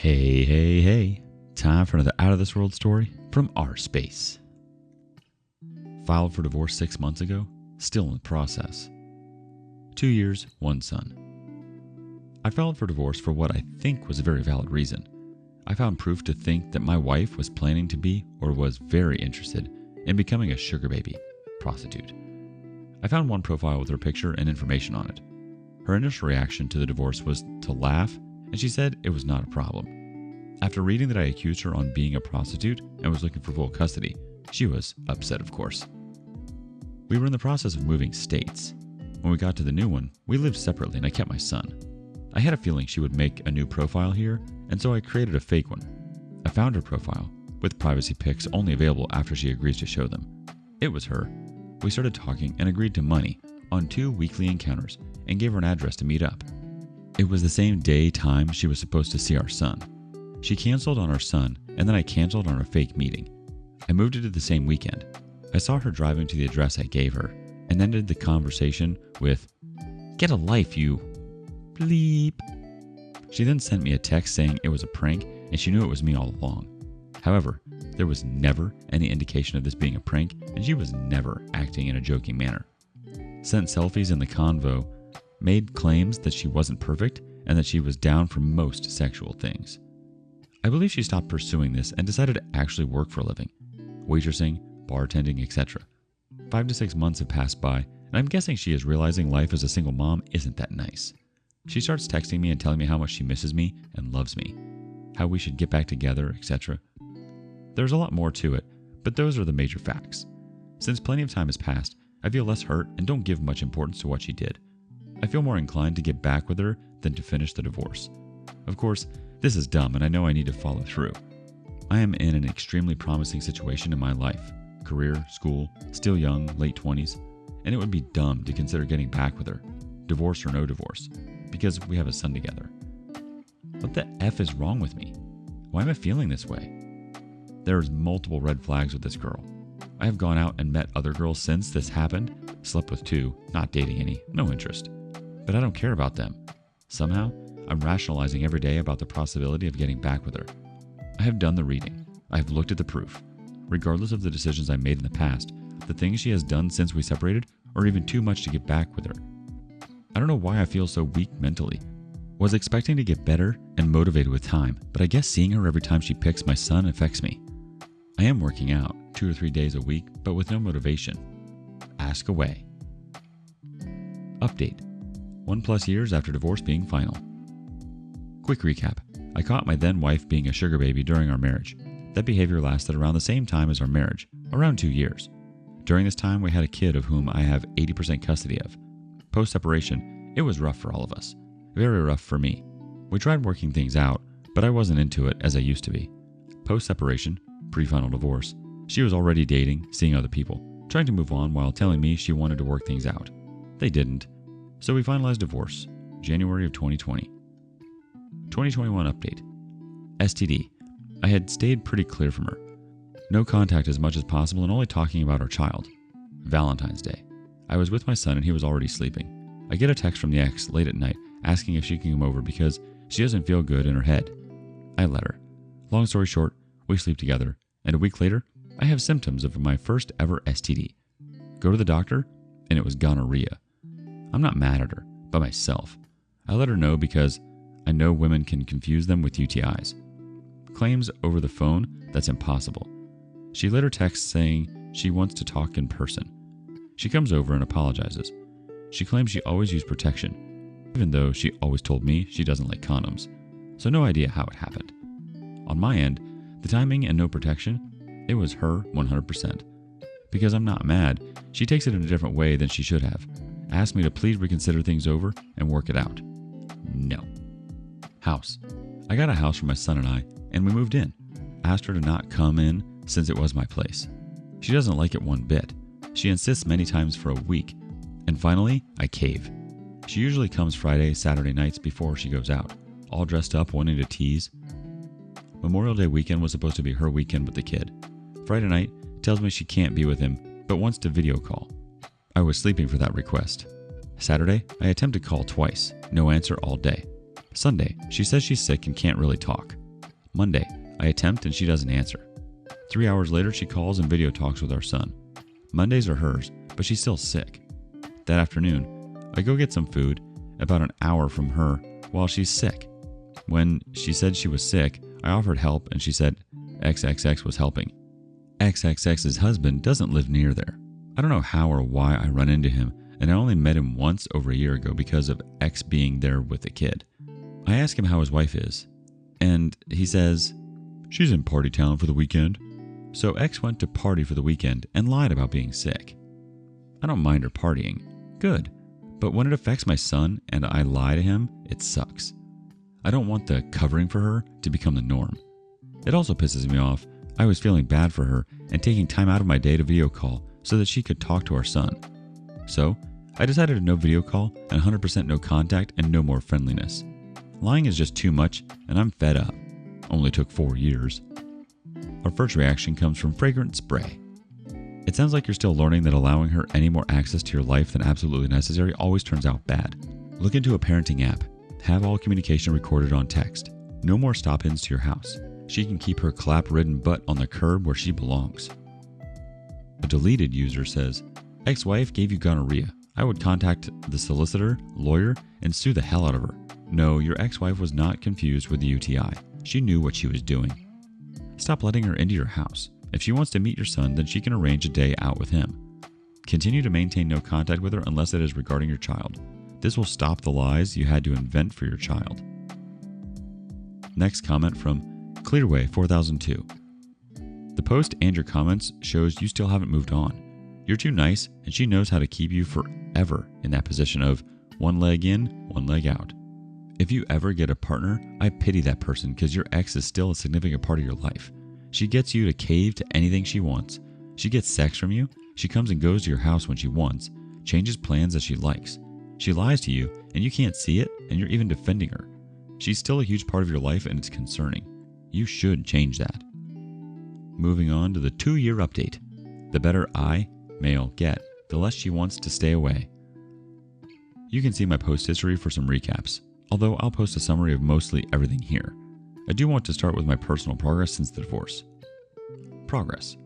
Hey, hey, hey. Time for another Out of This World story from rSpace. Filed for divorce 6 months ago, still in the process. 2 years, 1 son. I filed for divorce for what I think was a very valid reason. I found proof to think that my wife was planning to be or was very interested in becoming a sugar baby prostitute. I found one profile with her picture and information on it. Her initial reaction to the divorce was to laugh, and she said it was not a problem. After reading that I accused her on being a prostitute and was looking for full custody, she was upset, of course. We were in the process of moving states. When we got to the new one, we lived separately and I kept my son. I had a feeling she would make a new profile here, and so I created a fake one. I found her profile, with privacy pics only available after she agrees to show them. It was her. We started talking and agreed to money on 2 weekly encounters and gave her an address to meet up. It was the same day time she was supposed to see our son. She canceled on our son, and then I canceled on our fake meeting. I moved it to the same weekend. I saw her driving to the address I gave her, and ended the conversation with, "Get a life, you bleep." She then sent me a text saying it was a prank, and she knew it was me all along. However, there was never any indication of this being a prank, and she was never acting in a joking manner. Sent selfies in the convo, made claims that she wasn't perfect, and that she was down for most sexual things. I believe she stopped pursuing this and decided to actually work for a living. Waitressing, bartending, etc. 5 to 6 months have passed by, and I'm guessing she is realizing life as a single mom isn't that nice. She starts texting me and telling me how much she misses me and loves me, how we should get back together, etc. There's a lot more to it, but those are the major facts. Since plenty of time has passed, I feel less hurt and don't give much importance to what she did. I feel more inclined to get back with her than to finish the divorce. Of course, this is dumb and I know I need to follow through. I am in an extremely promising situation in my life. Career, school, still young, late 20s, and it would be dumb to consider getting back with her, divorce or no divorce, because we have a son together. What the F is wrong with me? Why am I feeling this way? There's multiple red flags with this girl. I have gone out and met other girls since this happened, slept with 2, not dating any, no interest. But I don't care about them. Somehow, I'm rationalizing every day about the possibility of getting back with her. I have done the reading. I have looked at the proof. Regardless of the decisions I made in the past, the things she has done since we separated are even too much to get back with her. I don't know why I feel so weak mentally. Was expecting to get better and motivated with time, but I guess seeing her every time she picks my son affects me. I am working out 2 or 3 days a week, but with no motivation. Ask away. Update. 1+ years after divorce being final. Quick recap. I caught my then wife being a sugar baby during our marriage. That behavior lasted around the same time as our marriage, around 2 years. During this time, we had a kid of whom I have 80% custody of. Post-separation, it was rough for all of us. Very rough for me. We tried working things out, but I wasn't into it as I used to be. Post-separation, pre-final divorce, she was already dating, seeing other people, trying to move on while telling me she wanted to work things out. They didn't. So we finalized divorce, January of 2020. 2021 update. STD. I had stayed pretty clear from her. No contact as much as possible and only talking about our child. Valentine's Day. I was with my son and he was already sleeping. I get a text from the ex late at night asking if she can come over because she doesn't feel good in her head. I let her. Long story short, we sleep together, and a week later, I have symptoms of my first ever STD. Go to the doctor, and it was gonorrhea. I'm not mad at her, but myself. I let her know because I know women can confuse them with UTIs. Claims over the phone that's impossible. She later texts saying she wants to talk in person. She comes over and apologizes. She claims she always used protection, even though she always told me she doesn't like condoms. So no idea how it happened. On my end, the timing and no protection, it was her 100%. Because I'm not mad, she takes it in a different way than she should have. Asked me to please reconsider things over and work it out. No. House. I got a house for my son and I, and we moved in. Asked her to not come in since it was my place. She doesn't like it one bit. She insists many times for a week. And finally, I cave. She usually comes Friday, Saturday nights before she goes out, all dressed up wanting to tease. Memorial Day weekend was supposed to be her weekend with the kid. Friday night, tells me she can't be with him, but wants to video call. I was sleeping for that request. Saturday, I attempt to call twice, no answer all day. Sunday, she says she's sick and can't really talk. Monday, I attempt and she doesn't answer. 3 hours later, she calls and video talks with our son. Mondays are hers, but she's still sick. That afternoon, I go get some food about an hour from her while she's sick. When she said she was sick, I offered help and she said XXX was helping. XXX's husband doesn't live near there. I don't know how or why I run into him, and I only met him once over a year ago because of X being there with the kid. I ask him how his wife is, and he says, she's in party town for the weekend. So X went to party for the weekend and lied about being sick. I don't mind her partying. Good. But when it affects my son and I lie to him, it sucks. I don't want the covering for her to become the norm. It also pisses me off. I was feeling bad for her and taking time out of my day to video call so that she could talk to our son. So I decided to no video call and 100% no contact and no more friendliness. Lying is just too much and I'm fed up. Only took 4 years. Our first reaction comes from Fragrant Spray. It sounds like you're still learning that allowing her any more access to your life than absolutely necessary always turns out bad. Look into a parenting app. Have all communication recorded on text. No more stop-ins to your house. She can keep her clap-ridden butt on the curb where she belongs. A deleted user says, ex-wife gave you gonorrhea. I would contact the solicitor, lawyer, and sue the hell out of her. No, your ex-wife was not confused with the UTI. She knew what she was doing. Stop letting her into your house. If she wants to meet your son, then she can arrange a day out with him. Continue to maintain no contact with her unless it is regarding your child. This will stop the lies you had to invent for your child. Next comment from Clearway 4002. The post and your comments shows you still haven't moved on. You're too nice, and she knows how to keep you forever in that position of one leg in, one leg out. If you ever get a partner, I pity that person because your ex is still a significant part of your life. She gets you to cave to anything she wants. She gets sex from you. She comes and goes to your house when she wants, changes plans as she likes. She lies to you and you can't see it and you're even defending her. She's still a huge part of your life and it's concerning. You should change that. Moving on to the 2-year update. The better I, male, get, the less she wants to stay away. You can see my post history for some recaps, although I'll post a summary of mostly everything here. I do want to start with my personal progress since the divorce. Progress.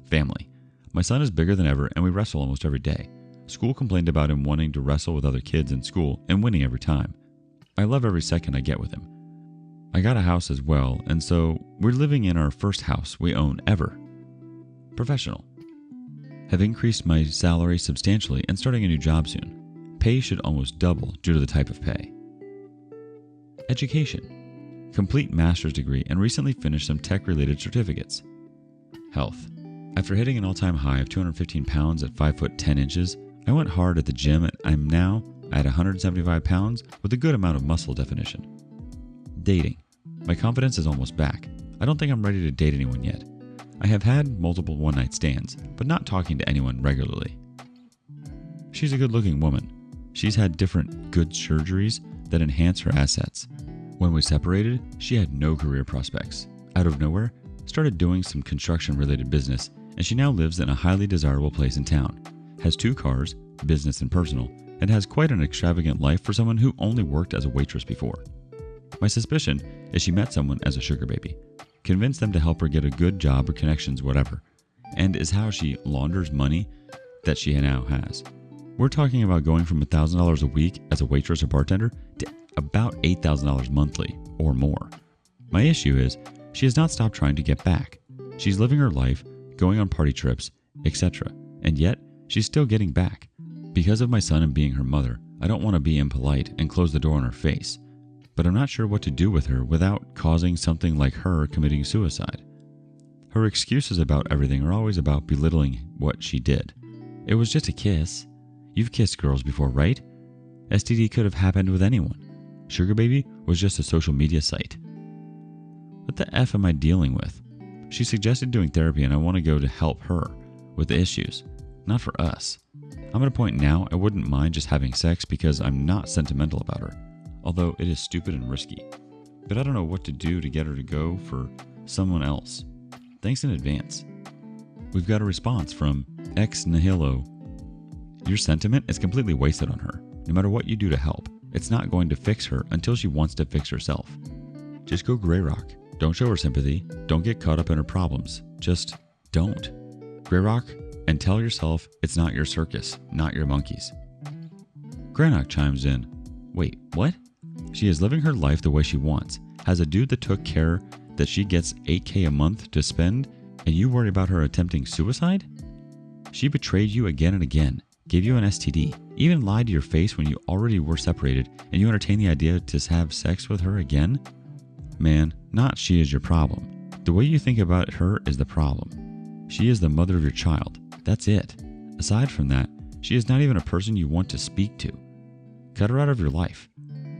Family. My son is bigger than ever and we wrestle almost every day. School complained about him wanting to wrestle with other kids in school and winning every time. I love every second I get with him. I got a house as well, and so we're living in our first house we own ever. Professional. Have increased my salary substantially and starting a new job soon. Pay should almost double due to the type of pay. Education. Complete master's degree and recently finished some tech-related certificates. Health. After hitting an all-time high of 215 pounds at 5 foot 10 inches, I went hard at the gym and I'm now at 175 pounds with a good amount of muscle definition. Dating. My confidence is almost back. I don't think I'm ready to date anyone yet. I have had multiple one-night stands, but not talking to anyone regularly. She's a good-looking woman. She's had different good surgeries that enhance her assets. When we separated, she had no career prospects. Out of nowhere, started doing some construction-related business, and she now lives in a highly desirable place in town. Has 2 cars, business and personal, and has quite an extravagant life for someone who only worked as a waitress before. My suspicion is she met someone as a sugar baby, convinced them to help her get a good job or connections, whatever, and is how she launders money that she now has. We're talking about going from $1,000 a week as a waitress or bartender to about $8,000 monthly or more. My issue is she has not stopped trying to get back. She's living her life, going on party trips, etc., and yet she's still getting back. Because of my son and being her mother, I don't want to be impolite and close the door on her face. But I'm not sure what to do with her without causing something like her committing suicide. Her excuses about everything are always about belittling what she did. It was just a kiss. You've kissed girls before, right? STD could have happened with anyone. Sugar Baby was just a social media site. What the F am I dealing with? She suggested doing therapy and I want to go to help her with the issues, not for us. I'm at a point now I wouldn't mind just having sex because I'm not sentimental about her. Although it is stupid and risky. But I don't know what to do to get her to go for someone else. Thanks in advance. We've got a response from Ex Nihilo. Your sentiment is completely wasted on her. No matter what you do to help, it's not going to fix her until she wants to fix herself. Just go gray rock. Don't show her sympathy. Don't get caught up in her problems. Just don't. Grey Rock, and tell yourself it's not your circus, not your monkeys. Granok chimes in. Wait, what? She is living her life the way she wants. Has a dude that took care that she gets $8,000 a month to spend, and you worry about her attempting suicide? She betrayed you again and again, gave you an STD, even lied to your face when you already were separated, and you entertain the idea to have sex with her again? Man, not she is your problem. The way you think about her is the problem. She is the mother of your child. That's it. Aside from that, she is not even a person you want to speak to. Cut her out of your life.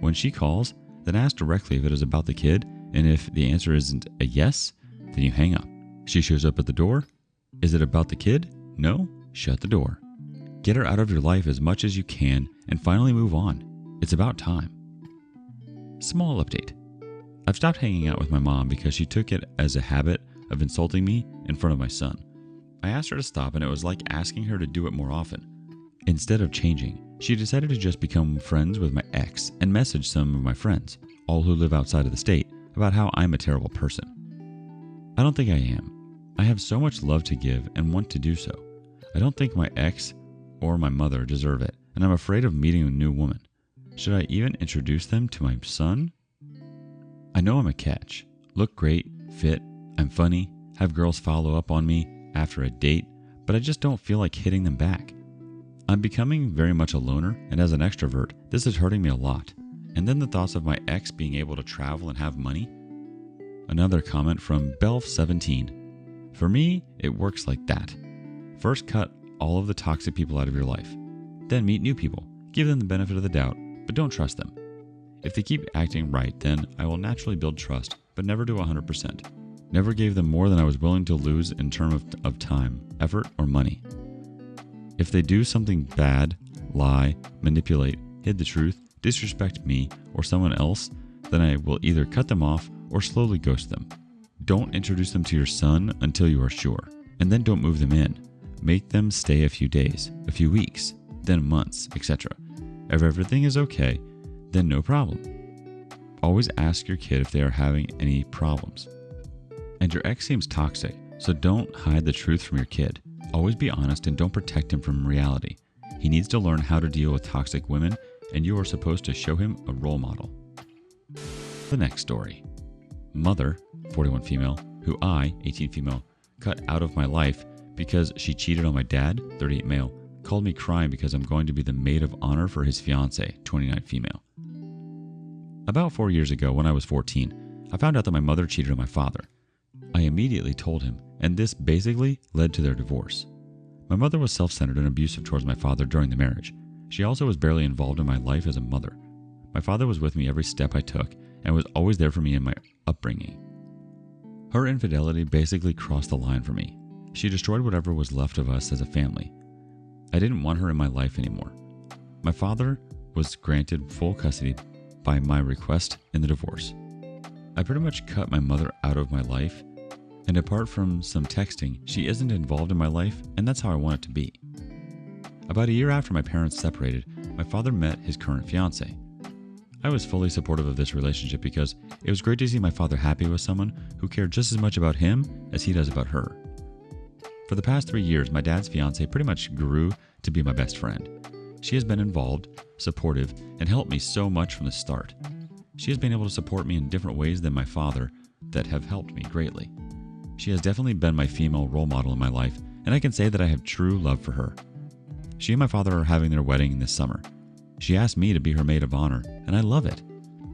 When she calls, then ask directly if it is about the kid, and if the answer isn't a yes, then you hang up. She shows up at the door. Is it about the kid? No? Shut the door. Get her out of your life as much as you can and finally move on. It's about time. Small update. I've stopped hanging out with my mom because she took it as a habit of insulting me in front of my son. I asked her to stop, and it was like asking her to do it more often. Instead of changing, she decided to just become friends with my ex and message some of my friends, all who live outside of the state, about how I'm a terrible person. I don't think I am. I have so much love to give and want to do so. I don't think my ex or my mother deserve it, and I'm afraid of meeting a new woman. Should I even introduce them to my son? I know I'm a catch. Look great, fit, I'm funny, have girls follow up on me after a date, but I just don't feel like hitting them back. I'm becoming very much a loner, and as an extrovert, this is hurting me a lot. And then the thoughts of my ex being able to travel and have money. Another comment from Belf17. For me, it works like that. First, cut all of the toxic people out of your life. Then meet new people. Give them the benefit of the doubt, but don't trust them. If they keep acting right, then I will naturally build trust, but never to 100%. Never gave them more than I was willing to lose in terms of time, effort, or money. If they do something bad, lie, manipulate, hid the truth, disrespect me or someone else, then I will either cut them off or slowly ghost them. Don't introduce them to your son until you are sure, and then don't move them in. Make them stay a few days, a few weeks, then months, etc. If everything is okay, then no problem. Always ask your kid if they are having any problems. And your ex seems toxic, so don't hide the truth from your kid. Always be honest and don't protect him from reality. He needs to learn how to deal with toxic women, and you are supposed to show him a role model. The next story. Mother, 41 female, who I, 18 female, cut out of my life because she cheated on my dad, 38 male, called me crying because I'm going to be the maid of honor for his fiance, 29 female. About 4 years ago, when I was 14, I found out that my mother cheated on my father. I immediately told him, and this basically led to their divorce. My mother was self-centered and abusive towards my father during the marriage. She also was barely involved in my life as a mother. My father was with me every step I took and was always there for me in my upbringing. Her infidelity basically crossed the line for me. She destroyed whatever was left of us as a family. I didn't want her in my life anymore. My father was granted full custody by my request in the divorce. I pretty much cut my mother out of my life, and apart from some texting, she isn't involved in my life, and that's how I want it to be. About a year after my parents separated, my father met his current fiance. I was fully supportive of this relationship because it was great to see my father happy with someone who cared just as much about him as he does about her. For the past 3 years, my dad's fiance pretty much grew to be my best friend. She has been involved, supportive, and helped me so much from the start. She has been able to support me in different ways than my father that have helped me greatly. She has definitely been my female role model in my life, and I can say that I have true love for her. She and my father are having their wedding this summer. She asked me to be her maid of honor, and I love it.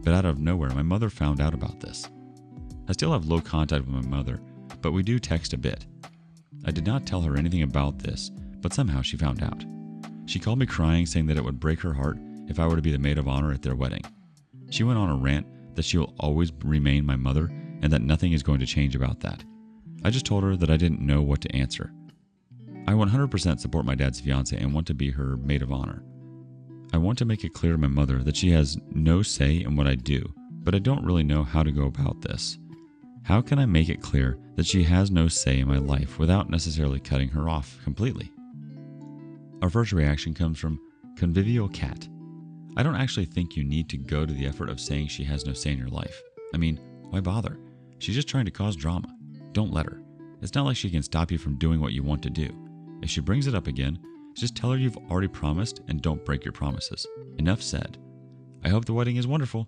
But out of nowhere, my mother found out about this. I still have low contact with my mother, but we do text a bit. I did not tell her anything about this, but somehow she found out. She called me crying, saying that it would break her heart if I were to be the maid of honor at their wedding. She went on a rant that she will always remain my mother and that nothing is going to change about that. I just told her that I didn't know what to answer. I 100% support my dad's fiance and want to be her maid of honor. I want to make it clear to my mother that she has no say in what I do, but I don't really know how to go about this. How can I make it clear that she has no say in my life without necessarily cutting her off completely? Our first reaction comes from Convivial Cat. I don't actually think you need to go to the effort of saying she has no say in your life. I mean, why bother? She's just trying to cause drama. Don't let her. It's not like she can stop you from doing what you want to do. If she brings it up again, just tell her you've already promised and don't break your promises. Enough said. I hope the wedding is wonderful.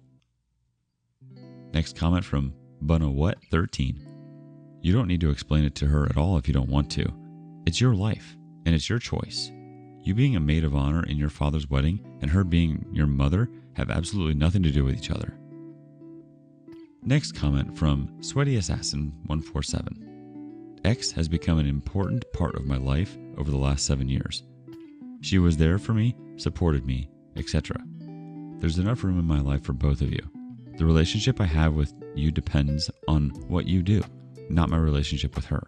Next comment from Bunawet13. You don't need to explain it to her at all if you don't want to. It's your life, and it's your choice. You being a maid of honor in your father's wedding and her being your mother have absolutely nothing to do with each other. Next comment from Sweaty Assassin 147. X has become an important part of my life over the last 7 years. She was there for me, supported me, etc. There's enough room in my life for both of you. The relationship I have with you depends on what you do, not my relationship with her.